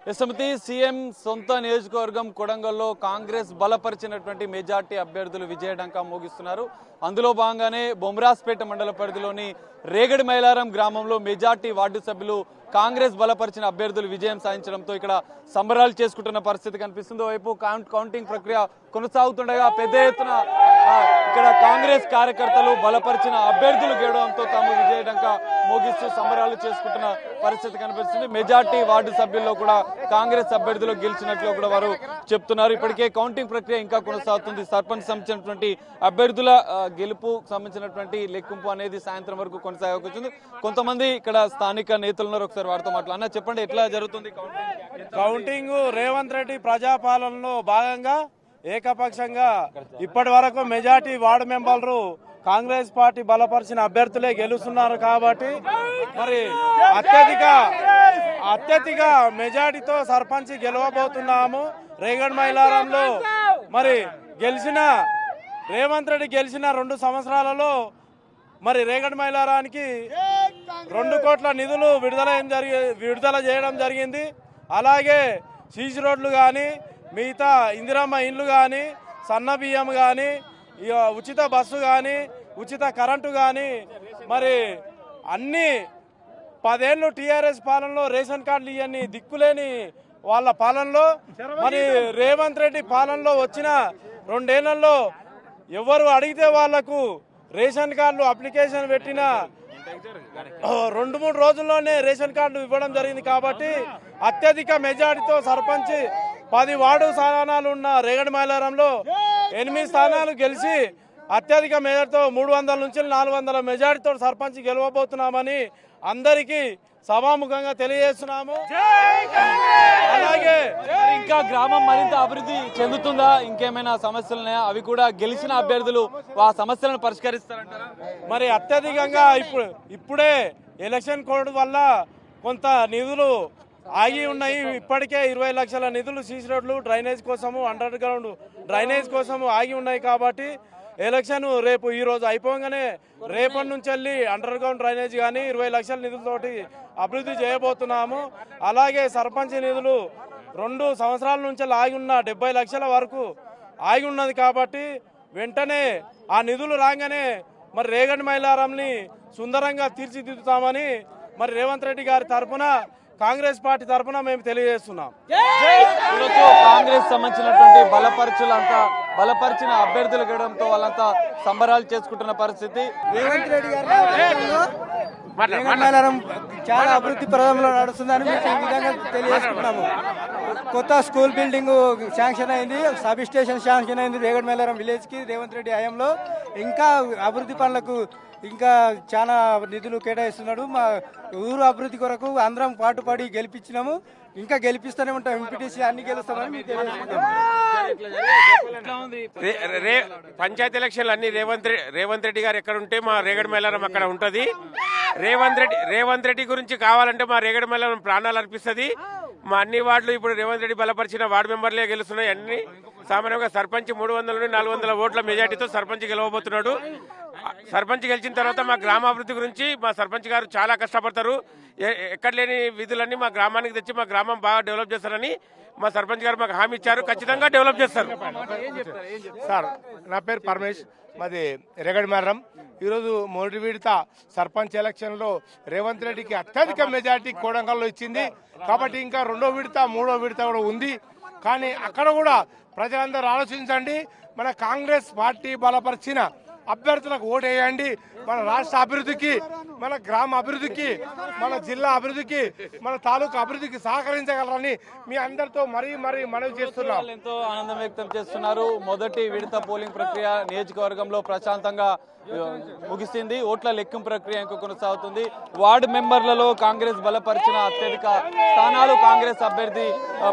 యశమతి CM సొంత నియోజకవర్గం కొడంగల్లో కాంగ్రెస్ బలపరిచినటువంటి మెజార్టీ అభ్యర్థులు విజయడంకా మోగిస్తున్నారు. అందులో భాగంగానే బొమ్రాస్పేట మండల పరిధిలోని రేగడి మైలారం గ్రామంలో మెజార్టీ వార్డు సభ్యులు కాంగ్రెస్ బలపరిచిన అభ్యర్థులు విజయం సాధించడంతో ఇక్కడ సంబరాలు చేసుకుంటున్న పరిస్థితి కనిపిస్తుంది. వైపు కౌంటింగ్ ప్రక్రియ కొనసాగుతుండగా పెద్ద ఎత్తున ఇక్కడ కాంగ్రెస్ కార్యకర్తలు బలపరిచిన అభ్యర్థులు గెలవడంతో తాము విజయడంకా మోగిస్తూ సంబరాలు చేసుకుంటున్న పరిస్థితి కనిపిస్తుంది. మెజార్టీ వార్డు సభ్యుల్లో కూడా కాంగ్రెస్ అభ్యర్థులు గెలిచినట్లు కూడా వారు చెప్తున్నారు. ఇప్పటికే కౌంటింగ్ ప్రక్రియ ఇంకా కొనసాగుతుంది. సర్పంచ్ సంబంధించినటువంటి అభ్యర్థుల గెలుపు సంబంధించినటువంటి లెక్కింపు అనేది సాయంత్రం వరకు కొనసాగవచ్చు. కొంతమంది ఇక్కడ స్థానిక నేతలు ఉన్నారు, ఒకసారి వారితో మాట్లాడినా. చెప్పండి, ఎట్లా జరుగుతుంది కౌంటింగ్? రేవంత్ రెడ్డి ప్రజాపాలనలో భాగంగా ఏకపక్షంగా ఇప్పటి వరకు మెజార్టీ వార్డు మెంబర్లు కాంగ్రెస్ పార్టీ బలపరిచిన అభ్యర్థులే గెలుస్తున్నారు కాబట్టి మరి అత్యధిక మెజార్టీతో సర్పంచ్ గెలవబోతున్నాము. రేగడి మైలారంలో మరి రేవంత్ రెడ్డి గెలిచిన 2 సంవత్సరాలలో మరి రేగడి మైలారానికి 2 కోట్ల నిధులు విడుదల చేయడం జరిగింది. అలాగే సీసీ రోడ్లు కానీ, మిగతా ఇందిరమ్మ ఇండ్లు కానీ, సన్న బియ్యం కానీ, ఉచిత బస్సు కానీ, ఉచిత కరెంటు కానీ, మరి అన్ని 10 ఏళ్ళు టీఆర్ఎస్ పాలనలో రేషన్ కార్డులు ఇవన్నీ దిక్కులేని వాళ్ళ పాలనలో మరి రేవంత్ రెడ్డి పాలనలో వచ్చిన 2 ఏళ్లలో ఎవరు అడిగితే వాళ్లకు రేషన్ కార్డులు అప్లికేషన్ పెట్టిన 2-3 రోజుల్లోనే రేషన్ కార్డులు ఇవ్వడం జరిగింది. కాబట్టి అత్యధిక మెజార్టీతో సర్పంచ్ 10 వార్డు స్థానాలు ఉన్న రేగడి మైలారంలో 8 స్థానాలు గెలిచి అత్యధిక మెజార్టీతో 300 నుంచి 400 మెజార్టీతో సర్పంచ్ గెలవబోతున్నామని అందరికీ సభాముఖంగా తెలియజేస్తున్నాము. అలాగే ఇంకా గ్రామం మరింత అభివృద్ధి చెందుతుందా? ఇంకేమైనా సమస్యలు ఉన్నాయా? అవి కూడా గెలిచిన అభ్యర్థులు ఆ సమస్యలను పరిష్కరిస్తారంటారా? మరి అత్యధికంగా ఇప్పుడే ఎలక్షన్ కోడ్ వల్ల కొంత నిధులు ఆగి ఉన్నాయి. ఇప్పటికే 20 లక్షల నిధులు సీసీ రోడ్లు, డ్రైనేజ్ కోసము, అండర్ గ్రౌండ్ డ్రైనేజ్ కోసము ఆగి ఉన్నాయి. కాబట్టి ఎలక్షన్ రేపు ఈ రోజు అయిపోగానే రేపటి నుంచి వెళ్ళి అండర్ గ్రౌండ్ డ్రైనేజ్ కానీ 20 లక్షల నిధులతోటి అభివృద్ధి చేయబోతున్నాము. అలాగే సర్పంచ్ నిధులు 2 సంవత్సరాల నుంచి ఆగి ఉన్న 70 లక్షల వరకు ఆగి ఉన్నది. కాబట్టి వెంటనే ఆ నిధులు రాగానే మరి రేగడి మైలారంని సుందరంగా తీర్చిదిద్దుతామని మరి రేవంత్ రెడ్డి గారి తరఫున, కాంగ్రెస్ పార్టీ తరఫున మేము తెలియజేస్తున్నాం. కాంగ్రెస్ సంబంధించినటువంటి బలపరిచిన అభ్యర్థులు గెలవడంతో వాళ్ళంతా సంబరాలు చేసుకుంటున్న పరిస్థితి. రేవంత్ రెడ్డి గారు చాలా అభివృద్ధి ప్రదంలో నడుస్తుందని మేము ఈ విధంగా తెలియజేస్తున్నాము. కొత్త స్కూల్ బిల్డింగ్ శాంక్షన్ అయింది, సబ్ స్టేషన్ శాంక్షన్ అయింది రేగడి మైలారం విలేజ్ కి రేవంత్ రెడ్డి హయాంలో. ఇంకా అభివృద్ధి పనులకు ఇంకా చాలా నిధులు కేటాయిస్తున్నాడు. మా ఊరు అభివృద్ధి కొరకు అందరం పాటుపడి గెలిపించినాము, ఇంకా గెలిపిస్తూనే ఉంటాం. ఎంపీటీసీ అన్ని గెలుస్తామని మీకు తెలియజేస్తున్నాం. పంచాయతీ ఎలక్షన్లు అన్ని రేవంత్ రెడ్డి గారు ఎక్కడ ఉంటే మా రేగడి మైలారం అక్కడ ఉంటది. రేవంత్ రెడ్డి గురించి కావాలంటే మా రేగడి మైలారం ప్రాణాలు అర్పిస్తుంది. మా అన్ని వార్డులు ఇప్పుడు రేవంత్ రెడ్డి బలపరిచిన వార్డు మెంబర్లే గెలుస్తున్నాయి. అన్ని సామాన్యంగా సర్పంచ్ 300 నుండి 400 ఓట్ల మెజార్టీతో సర్పంచ్ గెలవబోతున్నాడు. సర్పంచ్ గెలిచిన తర్వాత మా గ్రామాభివృద్ధి గురించి మా సర్పంచ్ గారు చాలా కష్టపడతారు. ఎక్కడ లేని విధులన్నీ మా గ్రామానికి తెచ్చి మా గ్రామం బాగా డెవలప్ చేస్తారని మా సర్పంచ్ గారు మాకు హామీ ఇచ్చారు. ఖచ్చితంగా డెవలప్ చేస్తారు. సార్, నా పేరు పరమేష్, మాది రేగడి మైలారం. ఈరోజు మొదటి విడత సర్పంచ్ ఎలక్షన్లో రేవంత్ రెడ్డికి అత్యధిక మెజార్టీ కొడంగల్లో ఇచ్చింది. కాబట్టి ఇంకా 2వ విడత 3వ విడత కూడా ఉంది. కానీ అక్కడ కూడా ప్రజలందరూ ఆలోచించండి. మన కాంగ్రెస్ పార్టీ బలపరిచిన అభ్యర్థులకు ఓటేయండి. మన రాష్ట్ర అభివృద్ధికి, మన గ్రామ అభివృద్ధికి, మన జిల్లా అభివృద్ధికి, మన తాలూకా అభివృద్ధికి సహకరించగలరని మీ అందరితో మరీ మనవి చేస్తున్నాం. ఎంతో ఆనందం వ్యక్తం చేస్తున్నారు. మొదటి విడత పోలింగ్ ప్రక్రియ నియోజకవర్గంలో ప్రశాంతంగా ముగిసింది. ఓట్ల లెక్కింపు ప్రక్రియ ఇంకా కొనసాగుతుంది. వార్డు మెంబర్లలో కాంగ్రెస్ బలపరిచిన అత్యధిక స్థానాలు కాంగ్రెస్ అభ్యర్థి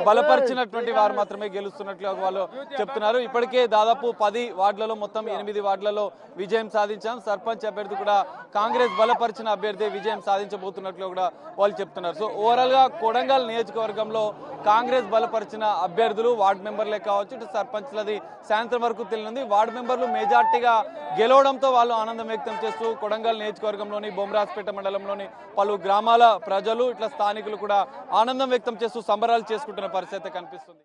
బలపరిచినటువంటి వారు మాత్రమే గెలుస్తున్నట్లుగా వాళ్ళు చెప్తున్నారు. ఇప్పటికే దాదాపు 10 వార్డులలో మొత్తం 8 వార్డులలో విజయం సాధించాం. సర్పంచ్ అభ్యర్థి అభ్యర్థి కూడా కాంగ్రెస్ బలపరిచిన అభ్యర్థి విజయం సాధించబోతున్నట్లు కూడా వాళ్ళు చెప్తున్నారు. సో ఓవరాల్ గా కొడంగల్ నియోజకవర్గంలో కాంగ్రెస్ బలపరిచిన అభ్యర్థులు వార్డు మెంబర్లే కావచ్చు, ఇటు సర్పంచ్లది సాయంత్రం వరకు తెలియనుంది. వార్డు మెంబర్లు మెజార్టీగా గెలవడంతో వాళ్ళు ఆనందం వ్యక్తం చేస్తూ కొడంగల్ నియోజకవర్గంలోని బొమ్రాజ్పేట మండలంలోని పలు గ్రామాల ప్రజలు ఇట్లా స్థానికులు కూడా ఆనందం వ్యక్తం చేస్తూ సంబరాలు చేసుకుంటున్న పరిస్థితి కనిపిస్తుంది.